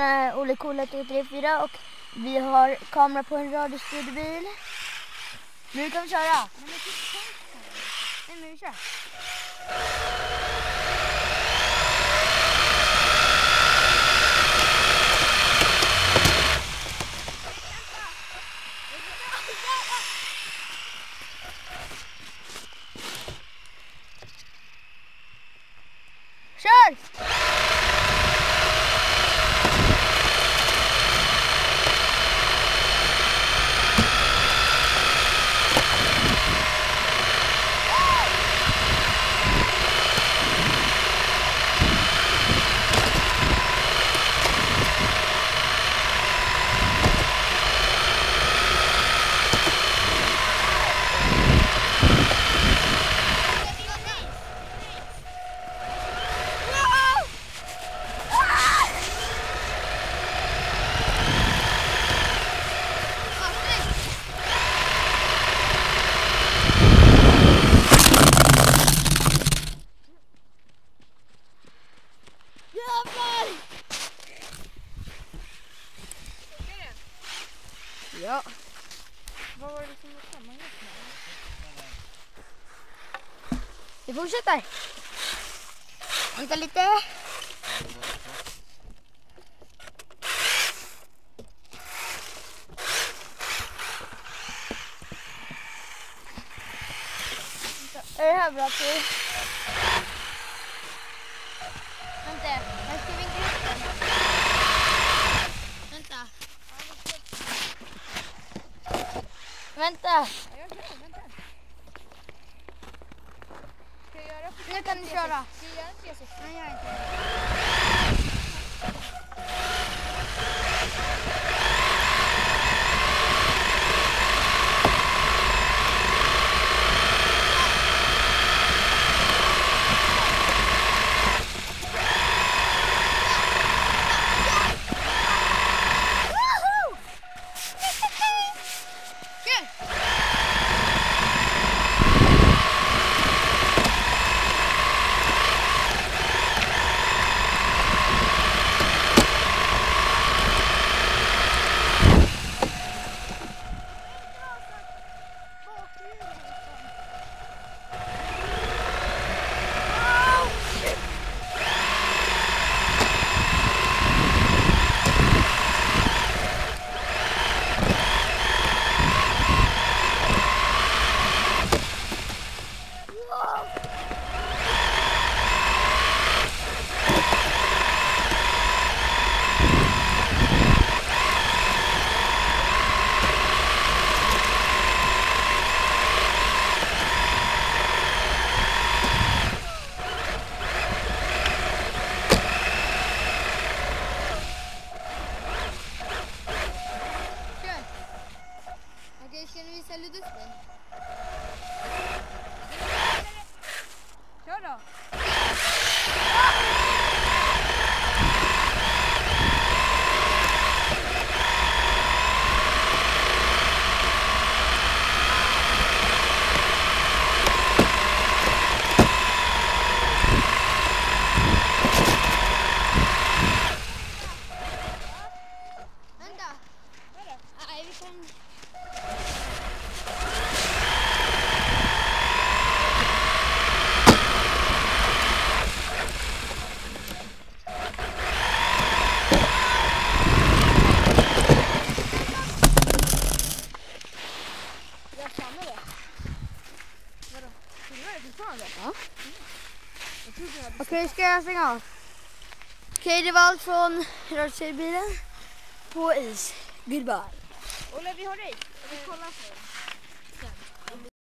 Olle Coola 334 och vi har kamera på en radiostyrd bil. Nu kan vi köra. Nej, men vi kör. Kör! Ja. Vad var det som var samma just nu? Vi fortsätter. Vänta lite. Är det här bra till? Vänta, jag ska vinka upp den. Vänta. Vänta. Vänta. Ska jag göra för nu kan du köra. Ska jag göra en 360? Nej, jag inte. Ska ni visa Ludusben? Kör då! Vänta! Nej, vi kan... Ja. Okej, ska jag stänga av? Okej, det var allt från radiostyrbilen på is. Goodbye. Olle, vi har dig. Vi kollar på den.